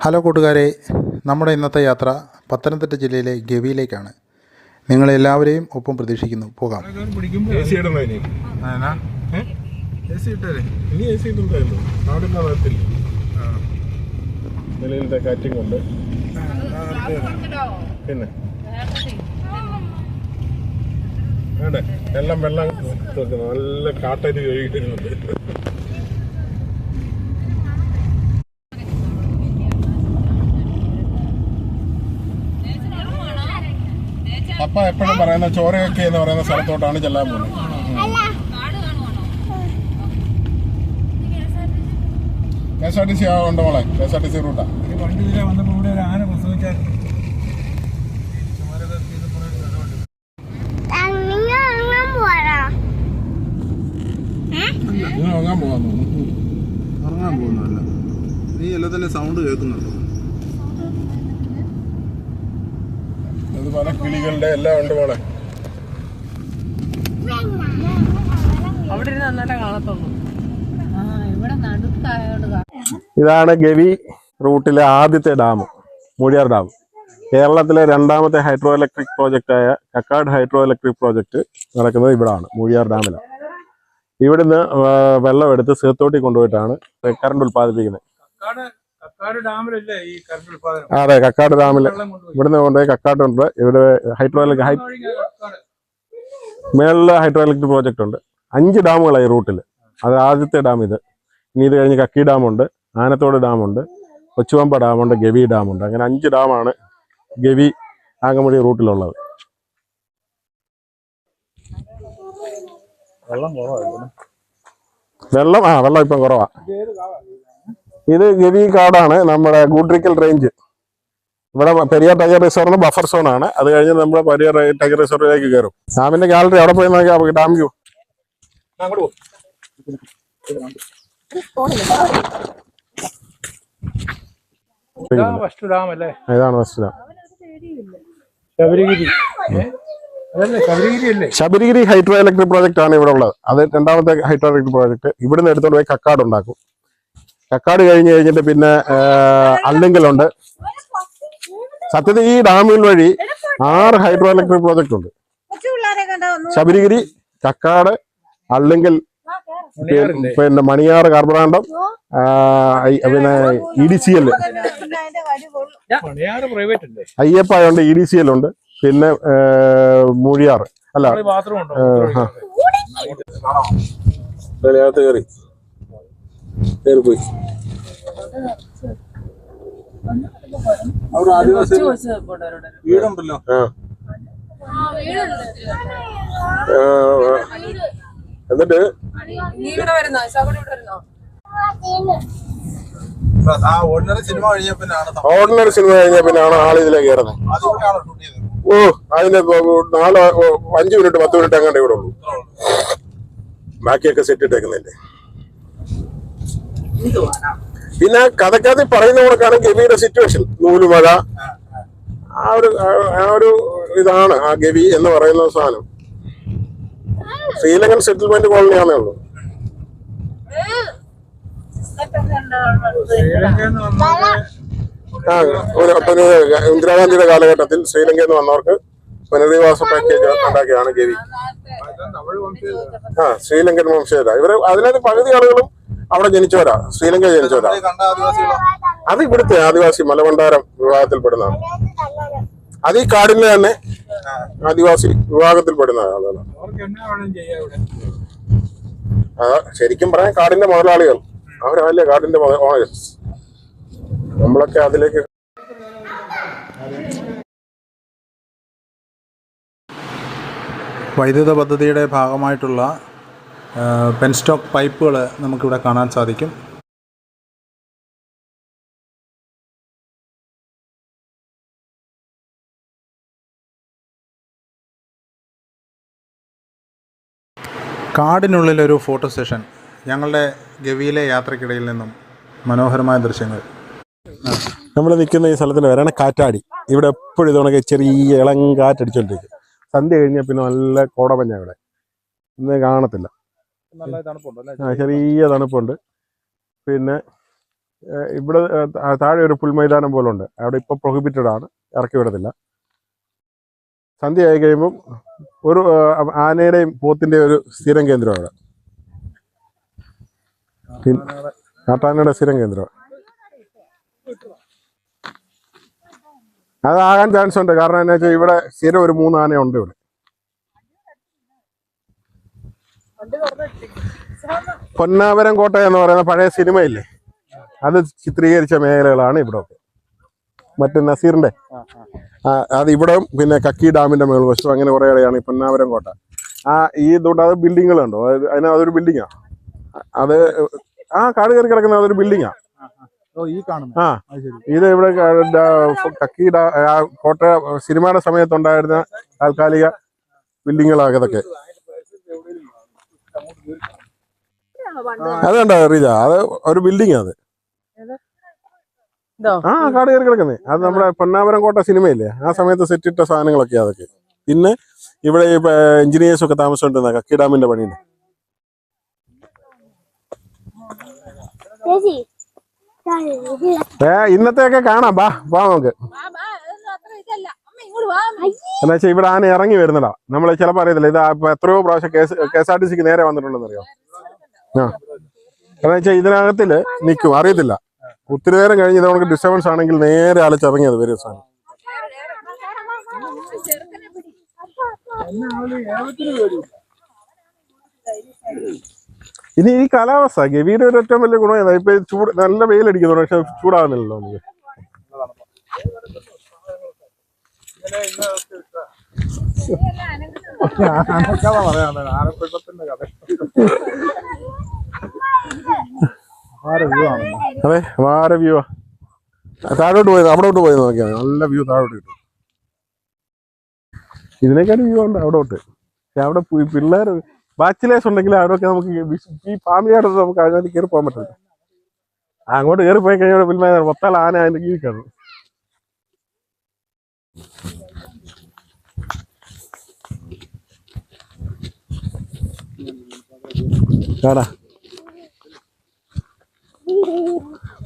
Hello കൂട്ടുകാരെ, നമ്മുടെ ഇന്നത്തെ യാത്ര പത്തനംതിട്ട ജില്ലയിലെ ഗവിയിലേക്കാണ്. നിങ്ങളെല്ലാവരെയും ഒപ്പം പ്രതീക്ഷിക്കുന്നു. പോകാം. എല്ലാം വെള്ളം നല്ല കാട്ടരി ഒഴുകിയിരുന്നുണ്ട്. അപ്പ എപ്പോഴും പറയുന്ന ചോരയൊക്കെ എന്ന് പറയുന്ന സ്ഥലത്തോട്ടാണ് ചെല്ലാൻ പോകുന്നത്. KSRTC ഉണ്ട് മോളെ, KSRTC റൂട്ടാ. ഇറങ്ങാൻ പോകുന്നല്ല, നീ എല്ലാത്തിനും സൗണ്ട് കേൾക്കുന്നുണ്ടോ? അത് പല കിളികളുടെ എല്ലാം ഉണ്ട് മോളെ. ഇതാണ് ഗവി റൂട്ടിലെ ആദ്യത്തെ ഡാം, മൂഴിയാർ ഡാം. കേരളത്തിലെ രണ്ടാമത്തെ ഹൈഡ്രോ ഇലക്ട്രിക് പ്രോജക്റ്റായ കക്കാട് ഹൈഡ്രോ ഇലക്ട്രിക് പ്രോജക്റ്റ് നടക്കുന്നത് ഇവിടാണ്, മൂഴിയാർ ഡാമിലാണ്. ഇവിടുന്ന് വെള്ളം എടുത്ത് സീത്തോട്ടി കൊണ്ടുപോയിട്ടാണ് കറണ്ട് ഉൽപ്പാദിപ്പിക്കുന്നത്. അതെ, കക്കാട് ഡാമിൽ ഇവിടുന്ന് കൊണ്ടുപോയി കക്കാട്ടുണ്ട്. ഇവിടെ മേളില് ഹൈഡ്രോ ഇലക്ട്രിക് പ്രോജക്റ്റ് ഉണ്ട്. 5 ഡാമുകളാണ് ഈ റൂട്ടിൽ. അത് ആദ്യത്തെ ഡാം ഇത്. ഇനി ഇത് കഴിഞ്ഞ് കക്കി ഡാമുണ്ട്, ആനത്തോട് ഡാമുണ്ട്, കൊച്ചുവമ്പ ഡാമുണ്ട്, ഗവി ഡാമുണ്ട്. അങ്ങനെ 5 ഡാമാണ് ഗവി ആകമുടി റൂട്ടിലുള്ളത്. വെള്ളം ഇപ്പം കുറവാ. ഇത് ഗവി കാടാണ്, നമ്മുടെ ഗൂഡ്രിക്കൽ റേഞ്ച്. ഇവിടെ Periyar tiger reserve buffer zone ആണ്. അത് കഴിഞ്ഞ് നമ്മുടെ പെരിയാർ ടൈഗർ റിസർവിലേക്ക് കയറും. ഡാമിന്റെ ഗാലറി അവിടെ പോയി നോക്കിയാൽ ഡാം വ്യൂ. ഇതാണ് first dam. Sabarigiri hydro electric project ആണ് ഇവിടെ ഉള്ളത്. അത് രണ്ടാമത്തെ ഹൈഡ്രോ ഇലക്ട്രിക് പ്രോജക്റ്റ്. ഇവിടുന്ന് എടുത്തോണ്ട് പോയി കക്കാട് ഉണ്ടാക്കും. കക്കാട് കഴിഞ്ഞിട്ട് പിന്നെ അള്ളിങ്കലുണ്ട്. സത്യത്തിൽ ഈ ഡാമുകൾ വഴി 6 ഹൈഡ്രോ ഇലക്ട്രിക് പ്രോജക്റ്റ് ഉണ്ട്. ശബരിഗിരി, കക്കാട്, അള്ളിങ്കൽ, പിന്നെ മണിയാർ കാർബറാണ്ടം, പിന്നെ EDCL, അയ്യപ്പായുണ്ട്, EDCL ഉണ്ട്, പിന്നെ മൂഴിയാർ അല്ല കയറിപ്പോയി. അവിടെ ആദിവാസി വീടുണ്ടല്ലോ. എന്നിട്ട് ഓർഡിനറി സിനിമ കഴിഞ്ഞ പിന്നാണ് ആൾ ഇതിലേക്ക് കയറുന്നത്. ഓ, അതിന്റെ 5 മിനിറ്റ് 10 മിനിറ്റ് അങ്ങാണ്ട് ഇവിടെ ഉള്ളൂ. ബാക്കിയൊക്കെ സെറ്റ് ഇട്ടേക്കുന്നില്ലേ. പിന്നെ കഥക്കഥ പറയുന്ന കൊടുക്കാണ് ഗവിയുടെ സിറ്റുവേഷൻ. നൂലുമഴ, ആ ഒരു ഇതാണ് ആ ഗവി എന്ന് പറയുന്ന സാധനം. ശ്രീലങ്കൻ സെറ്റിൽമെന്റ് കോളനിയാണേ ഉള്ളൂ. ഇന്ദിരാഗാന്ധിയുടെ കാലഘട്ടത്തിൽ ശ്രീലങ്കയിൽ നിന്ന് വന്നവർക്ക് പുനരധിവാസ പാക്കേജ് ഉണ്ടാക്കിയാണ് ഗവി. ശ്രീലങ്കൻ വംശജരാ ഇവര്. അതിനകത്ത് പകുതി ആളുകളും അവിടെ ജനിച്ചവരാ, ശ്രീലങ്കയിൽ ജനിച്ചവരാ. അത് ഇവിടുത്തെ ആദിവാസി മലബണ്ടാരം വിഭാഗത്തിൽപ്പെടുന്നതാണ്. അത് ഈ കാടിന്റെ തന്നെ ആദിവാസി വിഭാഗത്തിൽപ്പെടുന്ന ആളുകളാണ്. ശരിക്കും പറയാൻ കാടിന്റെ മുതലാളികൾ അവരല്ലേ കാടിന്റെ ഓണേഴ്സ്. നമ്മളൊക്കെ അതിലേക്ക്. വൈദ്യുത പദ്ധതിയുടെ ഭാഗമായിട്ടുള്ള പെൻസ്റ്റോക്ക് പൈപ്പുകൾ നമുക്കിവിടെ കാണാൻ സാധിക്കും. കാടിനുള്ളിലൊരു ഫോട്ടോ സെഷൻ. ഞങ്ങളുടെ ഗവിയിലെ യാത്രക്കിടയിൽ നിന്നും മനോഹരമായ ദൃശ്യങ്ങൾ. നമ്മൾ നിൽക്കുന്ന ഈ സ്ഥലത്തിന് വരാണ് കാറ്റാടി. ഇവിടെ എപ്പോഴും ഇതുകൊണ്ടൊക്കെ ചെറിയ ഇളം കാറ്റടിച്ചോണ്ടിരിക്കും. സന്ധ്യ കഴിഞ്ഞാൽ പിന്നെ നല്ല കോടമഞ്ഞ. ഇവിടെ ഇന്ന് കാണത്തില്ല. ചെറിയ തണുപ്പുണ്ട്. പിന്നെ ഇവിടെ താഴെ ഒരു പുൽമൈതാനം പോലെ ഉണ്ട്. അവിടെ ഇപ്പൊ പ്രൊഹിബിറ്റഡ് ആണ്, ഇറക്കി വിടത്തില്ല. സന്ധ്യയായി കഴിയുമ്പം ഒരു ആനയുടെയും പോത്തിന്റെയും ഒരു സ്ഥിരം കേന്ദ്രം അവിടെ. കാട്ടാനയുടെ സ്ഥിരം കേന്ദ്രം അതാകാൻ ചാൻസ് ഉണ്ട്. കാരണം എന്താ വെച്ചാൽ ഇവിടെ സ്ഥിരം ഒരു 3 ആനയുണ്ട് ഇവിടെ. പൊന്നാവരം കോട്ട എന്ന് പറയുന്ന പഴയ സിനിമയില്ലേ, അത് ചിത്രീകരിച്ച മേഖലകളാണ് ഇവിടെ ഒക്കെ. മറ്റേ നസീറിന്റെ അത് ഇവിടെ, പിന്നെ കക്കി ഡാമിന്റെ മേൽവശം, അങ്ങനെ കുറെ ഇടയാണ് ഈ പൊന്നാവരം കോട്ട. ഈ ഇതുകൊണ്ട് അത് ബിൽഡിങ്ങുകളുണ്ടോ, അതൊരു ബിൽഡിങ്ങാ. അത് കാട് കയറി കിടക്കുന്ന അതൊരു ബിൽഡിങ്ങാ. ഇത് ഇവിടെ കക്കി കോട്ട സിനിമയുടെ സമയത്തുണ്ടായിരുന്ന താൽക്കാലിക ബിൽഡിങ്ങുകളാണ് ഇതൊക്കെ. അതുണ്ടോ റീജ, അത് ഒരു ബിൽഡിംഗ്. അത് കാട് കയറി കിടക്കുന്നേ, അത് നമ്മുടെ പൊന്നാവരം കോട്ട സിനിമയില്ലേ, ആ സമയത്ത് സെറ്റിട്ട സാധനങ്ങളൊക്കെ അതൊക്കെ. പിന്നെ ഇവിടെ ഈ എഞ്ചിനീയേഴ്സ് ഒക്കെ താമസിച്ചുകൊണ്ടിരുന്ന കക്കി ഡാമിന്റെ പണിയുണ്ട്. ഇന്നത്തെയൊക്കെ കാണാം, ബാ നമുക്ക്. എന്താ വെച്ചാൽ ഇവിടെ ആന ഇറങ്ങി വരുന്നതാ, നമ്മൾ ചിലപ്പോൾ അറിയത്തില്ല. ഇത് എത്രയോ പ്രാവശ്യം KSRTCക്ക് നേരെ വന്നിട്ടുണ്ടെന്ന് അറിയാം. എന്താ വെച്ചാൽ ഇതിനകത്തില് നിൽക്കും, അറിയത്തില്ല. ഒത്തിരി നേരം കഴിഞ്ഞ് ഇത് നമുക്ക് ഡിസ്റ്റർബൻസ് ആണെങ്കിൽ നേരെ അലച്ചിറങ്ങിയത് വരും സാധനം. ഇനി ഈ കാലാവസ്ഥ ഗവിയുടെ ഒരു ഏറ്റവും വലിയ ഗുണം ഏതാ, ഇപ്പൊ ചൂട്, നല്ല വെയിലടിക്കുന്നു, പക്ഷെ ചൂടാകുന്നില്ലല്ലോ നമുക്ക്. അതെ, വാര വ്യൂ. താഴോട്ട് പോയത്, അവിടോട്ട് പോയത് നോക്കിയാൽ നല്ല വ്യൂ താഴോട്ട് കിട്ടും. ഇതിനേക്കാളും വ്യൂ ഉണ്ട് അവിടോട്ട്. പക്ഷെ അവിടെ പിള്ളേർ ബാച്ചിലേഴ്സ് ഉണ്ടെങ്കിൽ അവിടെയൊക്കെ നമുക്ക് ഈ ഫാമിലിയായിട്ട് നമുക്ക് അതിനകത്ത് കയറി പോകാൻ പറ്റില്ല. അങ്ങോട്ട് കയറി പോയി കഴിഞ്ഞാൽ പിന്നെ മൊത്തം ആന അതിന്റെ കീഴിൽ കാണും.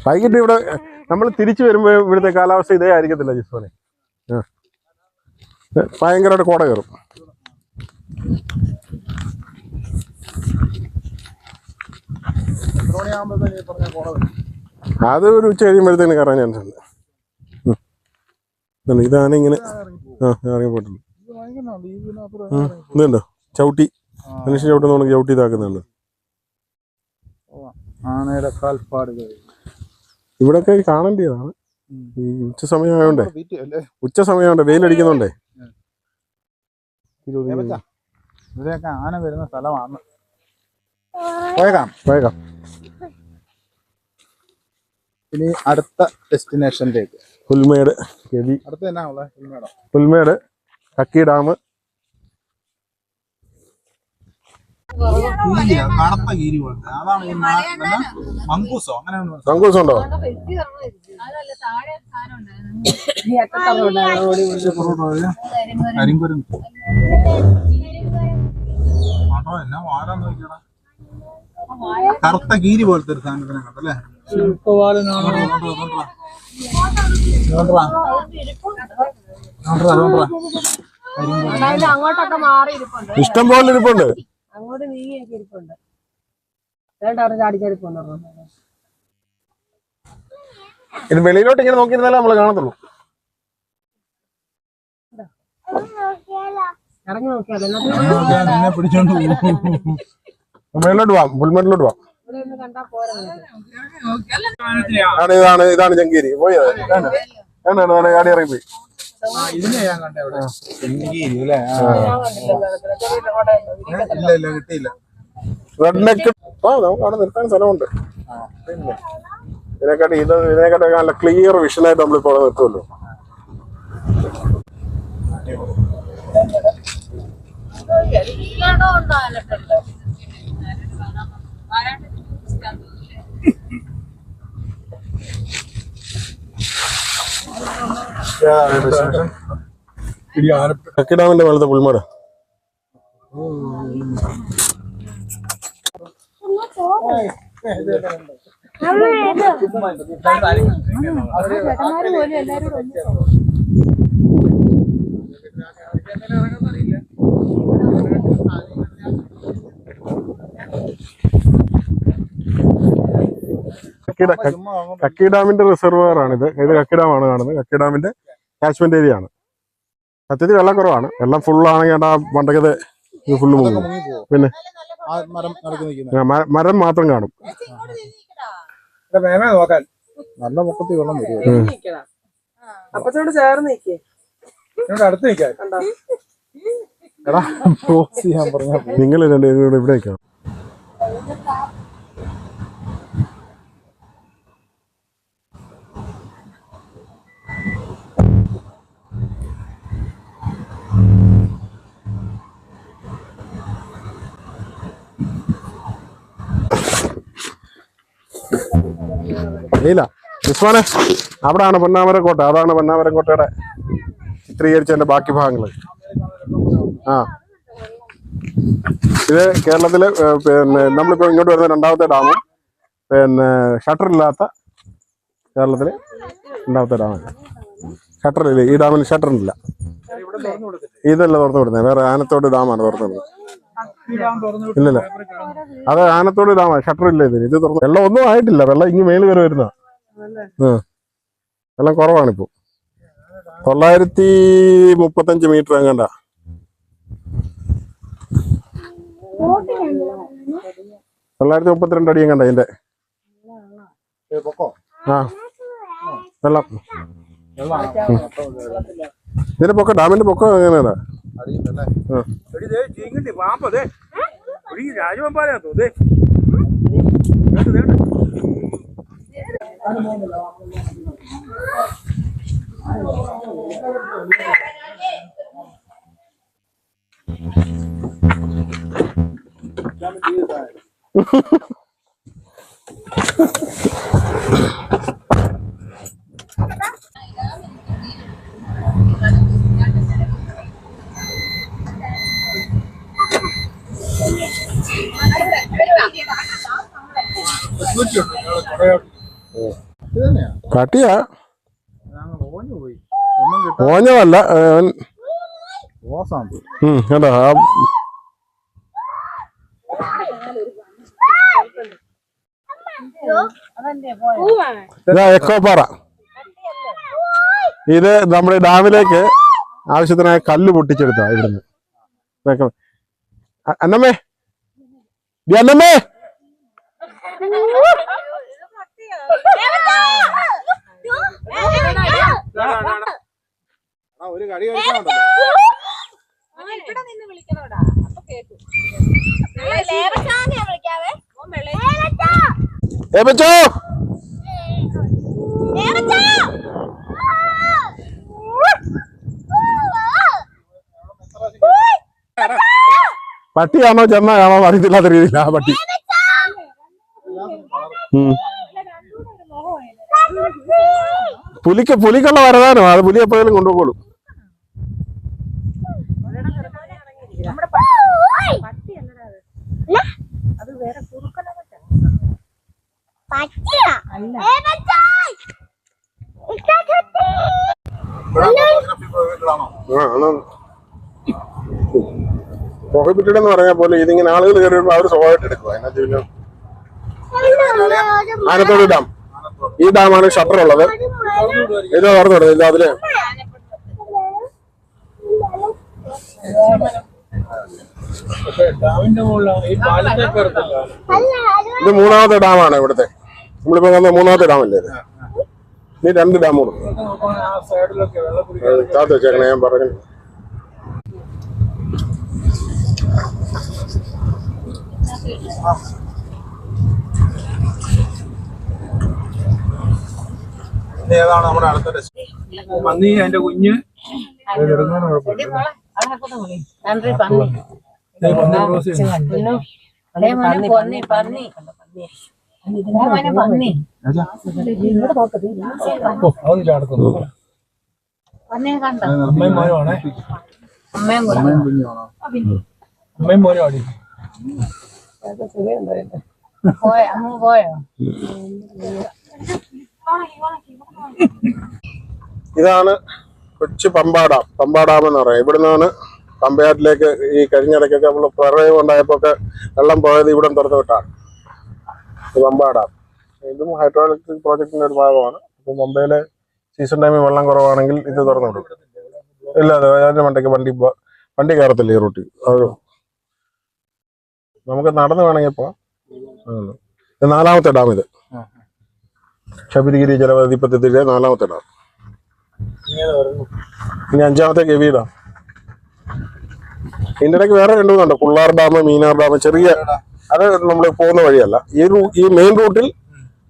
വൈകിട്ട് ഇവിടെ നമ്മൾ തിരിച്ചു വരുമ്പോ ഇവിടുത്തെ കാലാവസ്ഥ ഇതേ ആയിരിക്കത്തില്ല ജിസ്മോനെ. ഭയങ്കരമായിട്ട് കോട കയറും. അത് ഒരു ഉച്ച കഴിയുമ്പോഴത്തേന് കയറാൻ ചാൻസ് ഉണ്ട്. ഇതാണ് ഇങ്ങനെ ഇറങ്ങി പോയിട്ടുണ്ട്. ഇതുണ്ടോ ചവിട്ടി, മനുഷ്യ ചവിട്ടുന്ന ചവിട്ടി ഇതാക്കുന്നുണ്ട്. ആനയുടെ കാൽപ്പാടുകൾ ഇവിടൊക്കെ കാണേണ്ടതാണ്. ഈ ഉച്ച സമയമായോണ്ടേ, ഉച്ച സമയമായോണ്ടേ വെയിലടിക്കുന്നുണ്ടേ. ഇവിടെയൊക്കെ ആന വരുന്ന സ്ഥലമാണ്. പോയേക്കാം. ഇനി അടുത്ത ഡെസ്റ്റിനേഷനിലേക്ക്, പുൽമേട് ഗവി. അടുത്ത് എന്നാ ഉള്ളത്? പുൽമേട്, കക്കി ഡാം. കറുത്ത കീരി പോലത്തെ അതാണ് മങ്കൂസോ, അങ്ങനെ മങ്കൂസ് ഉണ്ടോ? കരിങ്കുരം ആണോ, എന്നാ വാരാൻ നോക്കിയടാ. കറുത്ത കീരി പോലത്തെ ഒരു സാധനത്തിനെ കണ്ടല്ലേ. അങ്ങോട്ടൊക്കെ മാറി ഇരിപ്പുണ്ട്, ഇഷ്ടം പോലെ ഇരിപ്പുണ്ട്. അങ്ങോട്ട് നീങ്ങിയൊക്കെ ഇരിപ്പുണ്ട്. അവിടെ ചാടിച്ചാടി പോന്നു. ഇത് വെളിയിലോട്ട് ഇങ്ങനെ നോക്കിയിരുന്നാലേ നമ്മള് കാണത്തുള്ളൂ. ഇറങ്ങി നോക്കിയാലോ, നിന്നെ പിടിച്ചോണ്ട് മേളിലോട്ട് പോവാം, പുൽമേട്ടിലോട്ട് പോവാം. ഇവിടെ ഒന്ന് കണ്ടാ പോരാ. ഇതാണ് ചെങ്കീരി. പോയി ആടി ഇറങ്ങി പോയി. ഇതിനെ ഞാൻ കണ്ടേ അവിടെ ചെങ്കീരി അല്ലേ. ഇല്ല കിട്ടിയില്ല. റെഡ് നെക്ക് നമുക്ക് അവിടെ നിർത്താൻ സ്ഥലമുണ്ട്. ഇതിനെക്കാട്ടി നല്ല ക്ലിയർ വിഷനായിട്ട് നമ്മളിപ്പോ അവിടെ നിർത്തുമല്ലോ. കക്കി ഡാമിന്റെ മേളത്തെ പുൽമേട്. ചേട്ടന്മാര് പോലും എല്ലാരും കക്കി ഡാമിന്റെ റിസർവർ ആണിത്. ഇത് കക്കി ഡാമാണ് കാണുന്നത്. കക്കി ഡാമിന്റെ കാച്ച്മെന്റ് ഏരിയ ആണ്. സത്യത്തിൽ വെള്ളം കുറവാണ്. വെള്ളം ഫുള്ളാണെങ്കിൽ ആ മണ്ടക്കത് ഇത് ഫുള്ള് മുങ്ങും. പിന്നെ മരം മാത്രം കാണും. നല്ല പൊക്കത്തിൽ വെള്ളം വരും. അപ്പച്ചോട് ചേർന്ന് നിൽക്കേ. അടുത്ത് നിൽക്കാൻ നിങ്ങൾ രണ്ടുപേരും കൂടെ ഇവിടെ നിൽക്കണം. ഇല്ല ഉസ്മാനെ, അവിടാണ് പൊന്നാമരക്കോട്ട. അതാണ് പൊന്നാമരക്കോട്ടയുടെ ചിത്രീകരിച്ചതിന്റെ ബാക്കി ഭാഗങ്ങൾ. ആ, ഇത് കേരളത്തില് പിന്നെ നമ്മളിപ്പോ ഇങ്ങോട്ട് വരുന്ന രണ്ടാമത്തെ ഡാമും പിന്നെ ഷട്ടറില്ലാത്ത കേരളത്തില് രണ്ടാമത്തെ ഡാമാണ്. ഷട്ടറില്ല, ഈ ഡാമിന് ഷട്ടറില്ല. ഇതല്ല തുറന്നു വിടുന്നത്, വേറെ ആനത്തോട് ഡാമാണ് തുറന്നു വിടുന്നത്. ഇല്ലല്ല, അത് ആനത്തോട് ഡാമാണ്, ഷട്ടറില്ല ഇതിന്. ഇത് തുറന്നു, വെള്ളം ഒന്നും ആയിട്ടില്ല. വെള്ളം ഇങ്ങ് മേല് വരെ വരുന്ന വെള്ളം കുറവാണിപ്പോ. 935 മീറ്റർ എങ്ങണ്ട. $932 അടി എങ്ങണ്ട ഇതിന്റെ. ആ, വെള്ളം ഇതിന്റെ പൊക്കം, ഡാമിന്റെ പൊക്കം എങ്ങനെയാണ്? കാട്ടിയാ ഓഞ്ഞതല്ല, കേട്ടോ. എക്കോപ്പാറ. ഇത് നമ്മുടെ ഡാമിലേക്ക് ആവശ്യത്തിനായ കല്ല് പൊട്ടിച്ചെടുത്താ ഇവിടുന്ന്. അന്നമ്മേ, അന്നമ്മേ, ഒരു കടി കഴിക്കാനുണ്ടല്ലോ. പട്ടിയാണോ ചെന്നാണോ അറിയത്തില്ലാത്ത രീതിയിലാ പട്ടി. പുലിക്കുള്ള വരതാനോ, അത് പുലി എപ്പോഴും കൊണ്ടുപോകുള്ളൂ. പ്രൊഹിബിറ്റഡ് എന്ന് പറഞ്ഞാൽ പോലെ ഇതിങ്ങനെ ആളുകൾ കയറി വരുമ്പോൾ അവർ സ്വഭാവമായിട്ട് എടുക്കുക. അതിനകത്ത് പിന്നെ ആനത്തോട് ഡാം, ഈ ഡാമാണ് ഷട്ടർ ഉള്ളത്. ഇത് തുറന്നു വിടുന്നത് അതില്. ഇത് മൂന്നാമത്തെ ഡാമാണ് ഇവിടുത്തെ. നമ്മളിപ്പോ വന്ന മൂന്നാമത്തെ ഡാമല്ലേ ഇത്. ഇനി 2 ഡാം കൂടും. കാത്ത് വെച്ചേക്കണേ, ഞാൻ പറഞ്ഞു. ഏതാണ് നമ്മുടെ അടുത്ത പന്നി, അതിന്റെ കുഞ്ഞ് പോയോ അമ്മ പോയോ? ഇതാണ് കൊച്ചു പമ്പാ ഡാം എന്ന് പറയാം. ഇവിടുന്നാണ് പമ്പയാറ്റിലേക്ക് ഈ കഴിഞ്ഞിടയ്ക്കൊക്കെ നമ്മൾ പ്രളയം ഉണ്ടായപ്പോ ഒക്കെ വെള്ളം പോയത് ഇവിടെ തുറന്നു വിട്ടാണ് പമ്പാ ഡാം. ഇതും ഹൈഡ്രോ ഇലക്ട്രിക് പ്രോജക്റ്റിന്റെ ഒരു ഭാഗമാണ്. ഇപ്പൊ മുംബൈയിലെ സീസൺ ടൈമിൽ വെള്ളം കുറവാണെങ്കിൽ ഇത് തുറന്നു വിടും. ഇല്ല, അതിന്റെ മണ്ടയ്ക്ക് വണ്ടി കയറത്തില്ല ഈ റൂട്ടിൽ. നമുക്ക് നടന്നു വേണമെങ്കിൽ പോവാം. ഇത് 4ാമത്തെ ഡാം. ഇത് ശബരിഗിരി ജലവൈദ്യുതി പദ്ധതിയിലെ 4ാമത്തെ ഡാം. ഇനി 5ാമത്തെ ഗവി ഡാം. ഇതിന്റെ ഇടയ്ക്ക് വേറെ 2-3 കുള്ളാർ ഡാം, മീനാർ ഡാം, ചെറിയ, അത് നമ്മൾ പോകുന്ന വഴിയല്ല. ഈ മെയിൻ റൂട്ടിൽ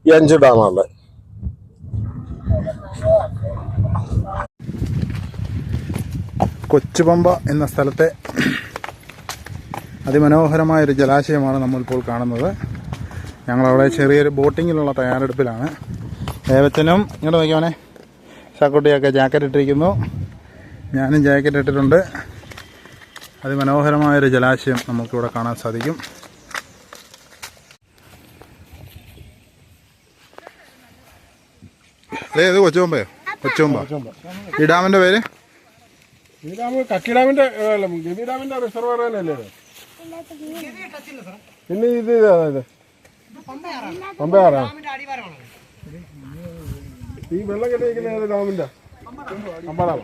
ഈ 5 ഡാമുള്ളത്. കൊച്ചുപമ്പ എന്ന സ്ഥലത്തെ അതിമനോഹരമായൊരു ജലാശയമാണ് നമ്മളിപ്പോൾ കാണുന്നത്. ഞങ്ങളവിടെ ചെറിയൊരു ബോട്ടിങ്ങിലുള്ള തയ്യാറെടുപ്പിലാണ്. ദേവച്ചനും ഇങ്ങോട്ട് നോക്കിയവനെ, ചാക്കുട്ടിയൊക്കെ ജാക്കറ്റ് ഇട്ടിരിക്കുന്നു. ഞാനും ജാക്കറ്റ് ഇട്ടിട്ടുണ്ട്. അതിമനോഹരമായൊരു ജലാശയം നമുക്കിവിടെ കാണാൻ സാധിക്കും. ഇത് കൊച്ചുപമ്പയോ? കൊച്ചുപമ്പ. ഈ ഡാമിന്റെ പേര് ഈ ഡാം കക്കി ഡാമിന്റെ ഗവി ഡാമിന്റെ റിസർവർ തന്നെയല്ലേ? പിന്നെ ഇത് പമ്പയാറാ. ഈ വെള്ളം കെട്ടിയിരിക്കുന്ന ഡാമിന്റെ പമ്പ ഡാം.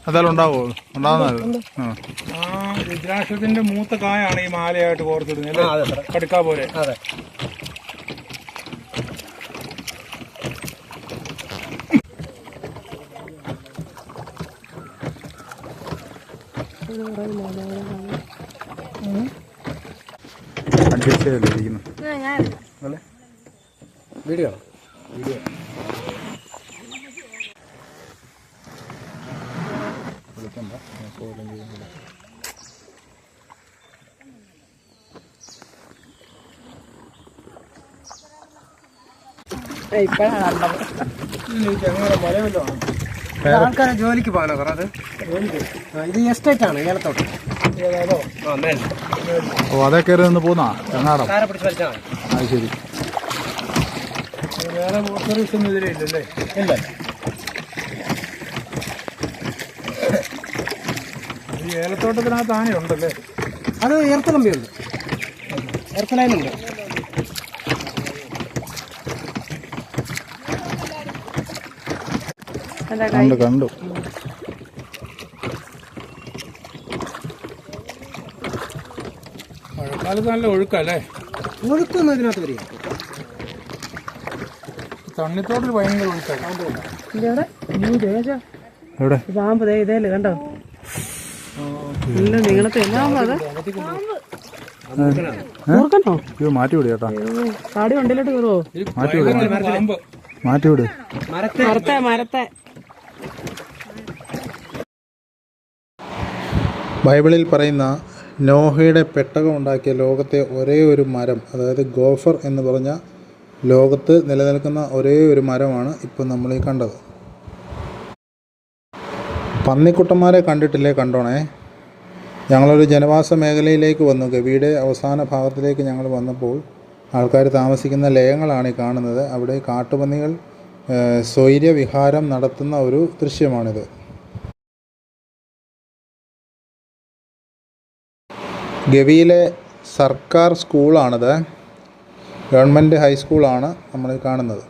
അതെല്ലാം ഉണ്ടാവുമോ? ഉണ്ടാവുന്നത് രുദ്രാക്ഷത്തിന്റെ മൂത്ത കായാണ് ഈ മാലയായിട്ട് കോർത്തിടുന്നത്, കടുക്ക പോലെ. അഡ്ജസ്റ്റ് ചെയ്തിരിക്കുന്നു. വീഡിയോ ആൾക്കാരെ ജോലിക്ക് പോകാനോ സാർ? അത് ഇത് എസ്റ്റേറ്റ് ആണ്, ഏലത്തോട്ട്. ഓ, അതേ കയറി നിന്ന് പോന്നാ ചങ്ങാടം. കാരെ പിടിച്ച് വലിച്ചാൽ മതി. അത് ശരി. വേറെ സർവീസ് ഒന്നും ഇതിലേ ഇല്ലല്ലേ? ഇല്ല. ഈ ഏലത്തോട്ടത്തിനകത്ത് ആനയുണ്ടല്ലേ? അത് എർത്തലമ്പിയുണ്ട്, എർത്തലൈനുണ്ട്. കണ്ടു. മഴക്കാലത്ത് നല്ല ഒഴുക്കല്ലേ? ഒഴുക്കൊന്നും ഇതിനകത്ത് വരിക. തണ്ണിത്തോട്ടിൽ ഭയങ്കര ഒഴുക്കാണ്. എവിടെ? പാമ്പ് ഇതേല് കണ്ടോ? ഇല്ല, നിങ്ങളത്തെ ഇത് മാറ്റി വിട് ചേട്ടാ. കാടി വണ്ടിയിലോട്ട് കയറുവോ? മാറ്റി വിട്. മരത്തെ ബൈബിളിൽ പറയുന്ന നോഹയുടെ പെട്ടകം ഉണ്ടാക്കിയ ലോകത്തെ ഒരേ ഒരു മരം, അതായത് ഗോഫർ എന്ന് പറഞ്ഞ ലോകത്ത് നിലനിൽക്കുന്ന ഒരേ ഒരു മരമാണ് ഇപ്പം നമ്മളീ കണ്ടത്. പന്നിക്കുട്ടന്മാരെ കണ്ടിട്ടില്ലേ? കണ്ടോണേ. ഞങ്ങളൊരു ജനവാസ മേഖലയിലേക്ക് വന്നു. ഗവിയുടെ അവസാന ഭാഗത്തിലേക്ക് ഞങ്ങൾ വന്നപ്പോൾ ആൾക്കാർ താമസിക്കുന്ന ലയങ്ങളാണ് ഈ കാണുന്നത്. അവിടെ കാട്ടുപന്നികൾ സ്വൈര്യവിഹാരം നടത്തുന്ന ഒരു ദൃശ്യമാണിത്. ഗവിയിലെ സർക്കാർ സ്കൂളാണിത്. ഗവൺമെൻറ് ഹൈസ്കൂളാണ് നമ്മൾ കാണുന്നത്.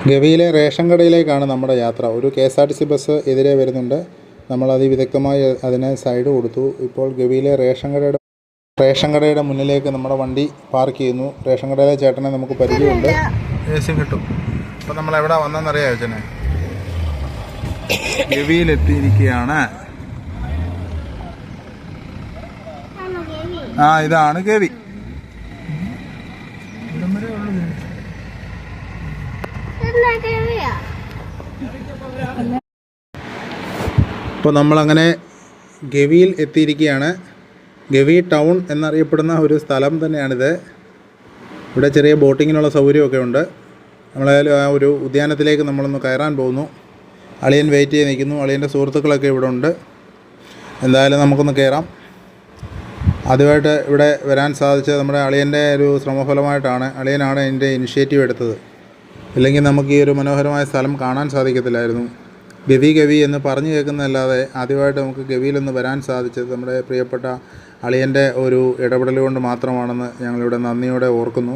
ഗവിയിലെ റേഷൻ കടയിലേക്കാണ് നമ്മുടെ യാത്ര. ഒരു KSRTC ബസ് എതിരെ വരുന്നുണ്ട്. നമ്മൾ അതിവിദഗ്ധമായി അതിനെ സൈഡ് കൊടുത്തു. ഇപ്പോൾ ഗവിയിലെ റേഷൻ കടയുടെ മുന്നിലേക്ക് നമ്മുടെ വണ്ടി പാർക്ക് ചെയ്യുന്നു. റേഷൻ കടയിലെ ചേട്ടനെ നമുക്ക് പരിചയമുണ്ട്. ഏസ്യം കിട്ടും. അപ്പം നമ്മൾ എവിടെ വന്നെന്നറിയാമോ ചേട്ടനെ? ഗവിയിലെത്തിയിരിക്കുകയാണ്. ഇതാണ് ഗവി. ഇപ്പോൾ നമ്മളങ്ങനെ ഗവിയിൽ എത്തിയിരിക്കുകയാണ്. ഗവി ടൗൺ എന്നറിയപ്പെടുന്ന ഒരു സ്ഥലം തന്നെയാണിത്. ഇവിടെ ചെറിയ ബോട്ടിങ്ങിനുള്ള സൗകര്യമൊക്കെ ഉണ്ട്. നമ്മളായാലും ആ ഒരു ഉദ്യാനത്തിലേക്ക് നമ്മളൊന്ന് കയറാൻ പോകുന്നു. അളിയൻ വെയിറ്റ് ചെയ്ത് നിൽക്കുന്നു. അളിയൻ്റെ സുഹൃത്തുക്കളൊക്കെ ഇവിടെ ഉണ്ട്. എന്തായാലും നമുക്കൊന്ന് കയറാം. ആദ്യമായിട്ട് ഇവിടെ വരാൻ സാധിച്ചത് നമ്മുടെ അളിയൻ്റെ ഒരു ശ്രമഫലമായിട്ടാണ്. അളിയനാണ് അതിൻ്റെ ഇനിഷ്യേറ്റീവ് എടുത്തത്. ഇല്ലെങ്കിൽ നമുക്ക് ഈ ഒരു മനോഹരമായ സ്ഥലം കാണാൻ സാധിക്കത്തില്ലായിരുന്നു. ഗവി എന്ന് പറഞ്ഞു കേൾക്കുന്നതല്ലാതെ ആദ്യമായിട്ട് നമുക്ക് ഗവിയിലൊന്ന് വരാൻ സാധിച്ചത് നമ്മുടെ പ്രിയപ്പെട്ട അളിയൻ്റെ ഒരു ഇടപെടൽ കൊണ്ട് മാത്രമാണെന്ന് ഞങ്ങളിവിടെ നന്ദിയോടെ ഓർക്കുന്നു.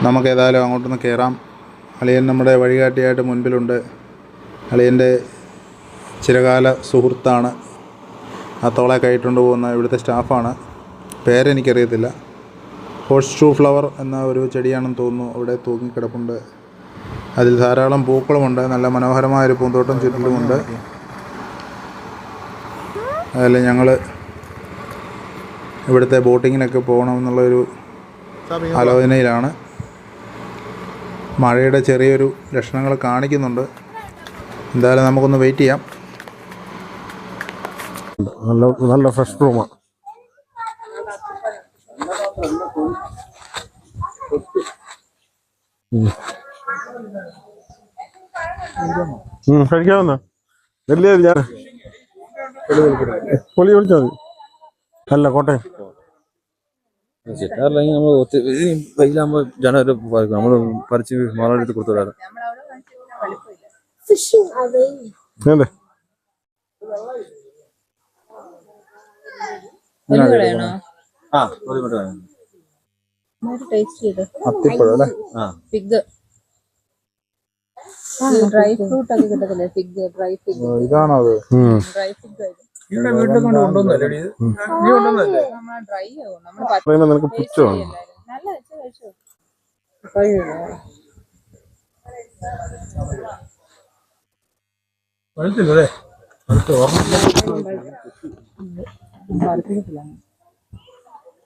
നമുക്കേതായാലും അങ്ങോട്ടൊന്ന് കയറാം. അളിയൻ നമ്മുടെ വഴികാട്ടിയായിട്ട് മുൻപിലുണ്ട്. അളിയൻ്റെ ചിരകാല സുഹൃത്താണ്. ആ തോളെ കയറ്റുകൊണ്ട് പോകുന്ന ഇവിടുത്തെ സ്റ്റാഫാണ്. പേരെനിക്കറിയത്തില്ല. ഹോഴ്സ് ഷൂ ഫ്ലവർ എന്ന ഒരു ചെടിയാണെന്ന് തോന്നുന്നു അവിടെ തൂങ്ങിക്കിടപ്പുണ്ട്. അതിൽ ധാരാളം പൂക്കളുമുണ്ട്. നല്ല മനോഹരമായൊരു പൂന്തോട്ടം ചുറ്റിലുമുണ്ട്. അതിൽ ഞങ്ങൾ ഇവിടുത്തെ ബോട്ടിങ്ങിനൊക്കെ പോകണമെന്നുള്ളൊരു ആലോചനയിലാണ്. മഴയുടെ ചെറിയൊരു ലക്ഷണങ്ങൾ കാണിക്കുന്നുണ്ട്. എന്തായാലും നമുക്കൊന്ന് വെയിറ്റ് ചെയ്യാം. നല്ല ഫ്രഷ് റൂമാണ്. കഴിക്കാവുന്ന വലിയ ഞാൻ പൊളി വിളിച്ചാൽ മതി. അല്ല കോട്ടയം സെറ്റാറില്ലെങ്കിൽ നമ്മൾ വെയിലാകുമ്പോൾ ജനം നമ്മൾ പറിച്ച് മാളെടുത്ത് കൊടുത്തു വിടാറ്. അതെ അത്തിപ്പഴം അല്ലേ? ഫിഗ് ഡ്രൈ ഫ്രൂട്ട് ഒക്കെ കിട്ടത്തില്ലേ? ഫിഗ് ഡ്രൈ ഫിഗ് ഇതാണോ അത്? ഡ്രൈ ഫിഗ് ഇവിടെ വീട്ടിൽ കൊണ്ട് കൊണ്ടുവന്നല്ലേ നീ കൊണ്ടുവന്നല്ലേ? നമ്മള് ഡ്രൈ ആവും. നമ്മള് നിനക്ക് പുച്ഛമാണ്. നല്ല കഴിച്ചു. പഴുത്തില്ലേ?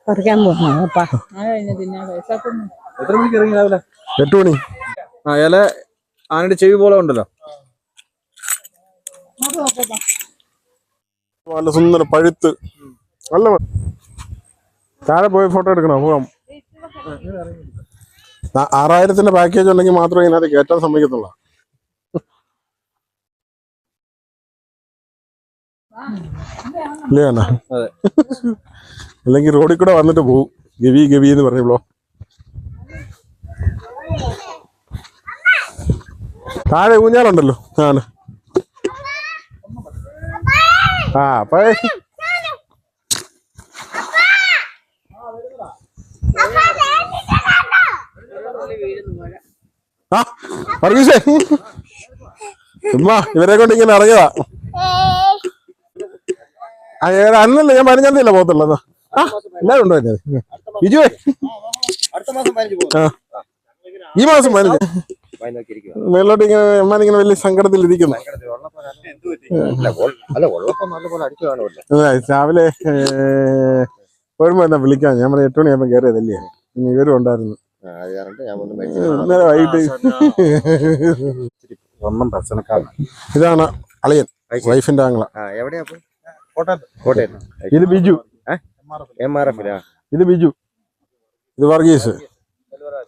പറിക്കാൻ പോകുന്നു. അപ്പാ ആ കഴിഞ്ഞ തിന്നാ പൈസക്കുന്നു. എത്ര മണിക്ക് ഇറങ്ങി രാവിലെ? 8 മണി. ആ ഇല ആനയുടെ ചെവി പോലെ ഉണ്ടല്ലോ. നല്ല സുന്ദരം പഴുത്ത് നല്ല താഴെ പോയി ഫോട്ടോ എടുക്കണോ? പോകാം. 6000-ന്റെ പാക്കേജ് ഉണ്ടെങ്കിൽ മാത്രമേ ഇതിനകത്ത് കയറ്റാൻ സമ്മതിക്കത്തുള്ളൂ. ഇല്ലേ അണ്ണാ? അല്ലെങ്കിൽ റോഡിൽ കൂടെ വന്നിട്ട് പോകും. ഗവി എന്ന് പറയുമ്പോ താഴെ ഊഞ്ഞാലുണ്ടല്ലോ. ആണ് ആ അപ്പൊ വർഗീസേ ചുമ്മാ ഇവരെ കൊണ്ട് ഇങ്ങനെ ഇറങ്ങിയതാ. അന്നല്ലേ ഞാൻ 15-ാം പോകത്തുള്ളത്. ആ എല്ലാവരും ഉണ്ടോ? ബിജുവേ ഈ മാസം 15 മേലോട്ട് ഇങ്ങനെ അമ്മാനിങ്ങനെ വലിയ സങ്കടത്തിൽ ഇരിക്കുന്നു. രാവിലെ വരുമ്പോ എന്നാ വിളിക്കാം. ഞാൻ 8 മണിയാകുമ്പോ കയറിയതല്ലേ. ഇനി ഇവരും ഉണ്ടായിരുന്നു. ഇന്നലെ വൈകിട്ട് ഇതാണ് അളിയൻ, വൈഫിന്റെ ആംഗ്ല. ഇത് ബിജു, ഇത് ബിജു, ഇത് വർഗീസ്,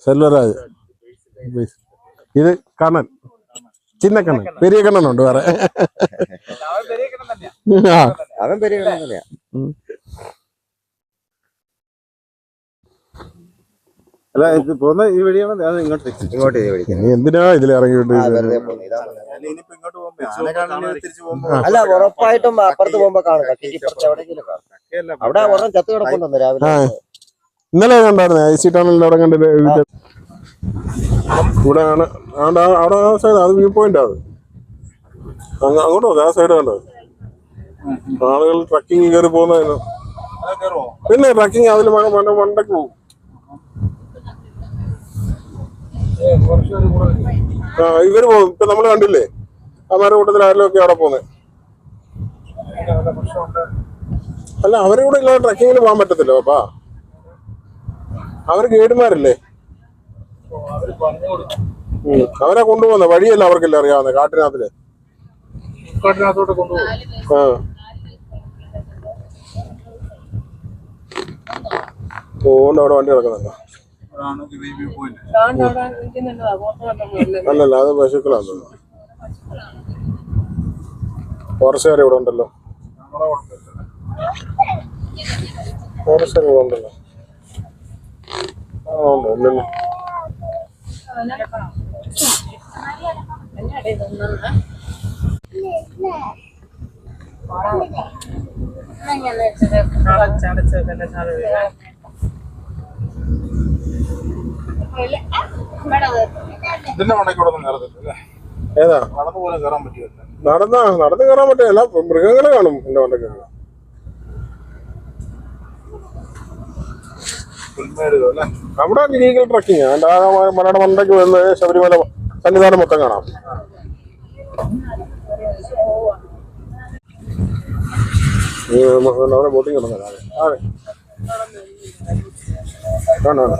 സെൽവരാജ്, ഇത് കണ്ണൻ, ചിന്നക്കണ്ണൻ. പെരിയ കണ്ണനുണ്ട് വേറെ. അവൻ പെരിയ കണ്ണൻ തന്നെയാ. അല്ല ഇത് പോകുന്ന ഈ വഴിയാണ്. അത് ഇങ്ങോട്ട് എന്തിനാ ഇതിൽ ഇറങ്ങിയിട്ട്? അല്ല ഉറപ്പായിട്ടും അപ്പുറത്ത് പോകുമ്പോ കാണും. അവിടെ ഒരെണ്ണം ചത്ത് കിടപ്പുണ്ടെന്ന് രാവിലെ. ഇന്നലെ കണ്ടായിരുന്നു IC ടണലിന്റെ അവിടെ കണ്ടിട്ട്. ഇവിടെയാണ് അവിടെ ആ സൈഡ്, അത് വ്യൂ പോയിന്റ് ആണ്. അങ്ങോട്ടോ ആ സൈഡ് കണ്ടോ ആളുകൾ ട്രക്കിങ് കയറി പോകുന്നതിന്. പിന്നെ ട്രക്കിങ് അതിൽ മണ്ടക്ക് പോകും. ഇവര് പോകും. ഇപ്പൊ നമ്മള് കണ്ടില്ലേ അവരുടെ കൂട്ടത്തിൽ ആരെങ്കിലും ഒക്കെ അവിടെ പോകുന്നത്. അല്ല അവരെ കൂടെ ഇല്ലാതെ ട്രക്കിങ്ങിന് പോകാൻ പറ്റത്തില്ല. അപ്പാ അവർ ഗൈഡുമാരല്ലേ? അവരെ കൊണ്ടുപോകുന്ന വഴിയല്ല അവർക്കെല്ലാം അറിയാവുന്ന കാട്ടിനകത്തില്. കാട്ടിനകത്തോട്ട് കൊണ്ടുപോകും. ആ പോണ്ട് അവിടെ വണ്ടി കിടക്കുന്നുണ്ടോ? അല്ലല്ല, അത് പശുക്കളാന്ന് തോന്നുന്നു. ഫോറസ്റ്റുകാർ ഇവിടെ ഉണ്ടല്ലോ. ഫോറസ്റ്റുകാർ ഇവിടെ ഉണ്ടല്ലോ. ആ ഉണ്ട് ഉണ്ടല്ലോ. ഇതിന്റെ മണ്ടയ്ക്കൂടെ ഒന്നും കയറത്തില്ല അല്ലേ? ഏതാ? നടന്നു പോലും കയറാൻ പറ്റില്ല. നടന്ന് കയറാൻ പറ്റില്ല. മൃഗങ്ങളെ കാണും എന്റെ മണ്ടയ്ക്ക്. അവിടെ ലീഗൽ ട്രക്കിങ് മലയുടെ മണ്ടയ്ക്ക് വന്ന് ശബരിമല സന്നിധാനം മൊത്തം കാണാം. അവിടെ ബോട്ടിങ് തുടങ്ങാം. അതെ കാണാം.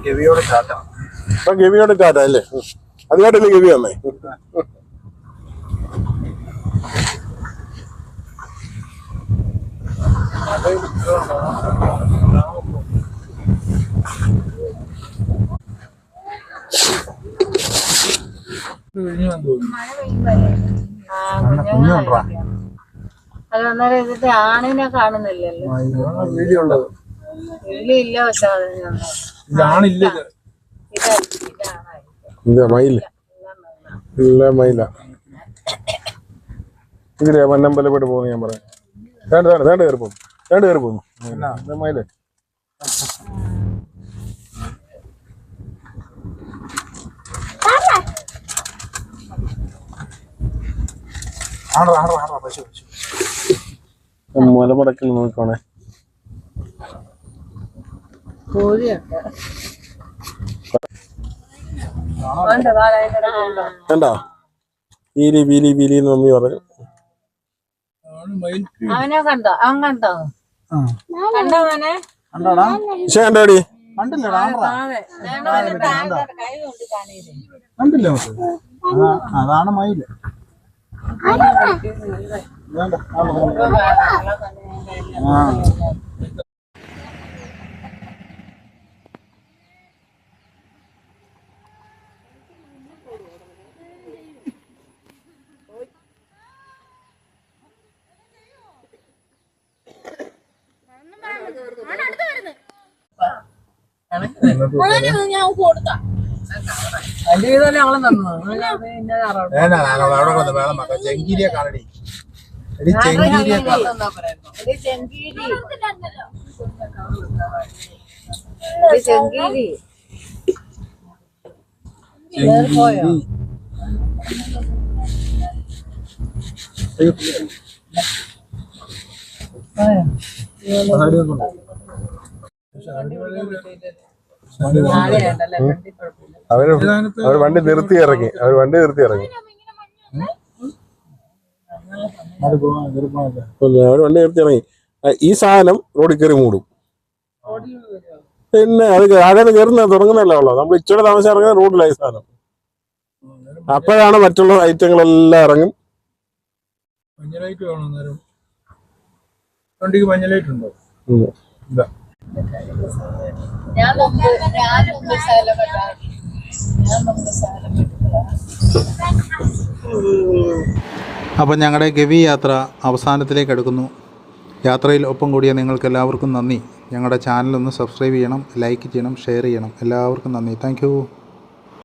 ഗവിയോട് ചാറ്റ. ഗവിയോട് ചാറ്റ അല്ലേ? അതുമായിട്ടല്ലേ ഗവി വന്നേ? അത് അന്നേരം ഇതിന്റെ ആണിനെ കാണുന്നില്ലല്ലോ. ഇല്ല പക്ഷെ ഇതാണില്ല. മയില ഇല്ല, മയില ഇതിലെ മന്നമ്പലപ്പെട്ട് പോകുന്നു. ഞാൻ പറയാം വേണ്ട കയറി പോകുന്നു മയിലേ. മലമടക്കിൽ നോക്കണേ. കണ്ടോ? പീലി പീലി പീലി എന്ന് മമ്മി പറഞ്ഞു. അവനെ കണ്ടോ? അവൻ കണ്ടോ? കണ്ടോ അവനെ? കണ്ടോടി? കണ്ടില്ല? അതാണ് മയില്. ചെങ്കിരിയെ കാണടി. അവര് വണ്ടി നിർത്തി ഇറങ്ങി. അവര് വണ്ടി നിർത്തി ഇറങ്ങി. ഈ സാധനം റോഡിൽ കയറി മൂടും. പിന്നെ അത് ആദ്യം തുടങ്ങുന്നല്ലേ ഉള്ളൂ. നമ്മൾ ഇച്ചിരി താമസം ഇറങ്ങുന്ന റോഡിലായി സാധനം. അപ്പോഴാണ് മറ്റുള്ള ഐറ്റങ്ങളെല്ലാം ഇറങ്ങും. മഞ്ഞലൈറ്റ് വേണം നേരം. വണ്ടിക്ക് മഞ്ഞലൈറ്റ് ഉണ്ടോ? അപ്പം ഞങ്ങളുടെ ഗവി യാത്ര അവസാനത്തിലേക്ക് അടുക്കുന്നു. യാത്രയിൽ ഒപ്പം കൂടിയ നിങ്ങൾക്ക് എല്ലാവർക്കും നന്ദി. ഞങ്ങളുടെ ചാനലൊന്ന് സബ്സ്ക്രൈബ് ചെയ്യണം, ലൈക്ക് ചെയ്യണം, ഷെയർ ചെയ്യണം. എല്ലാവർക്കും നന്ദി. Thank you.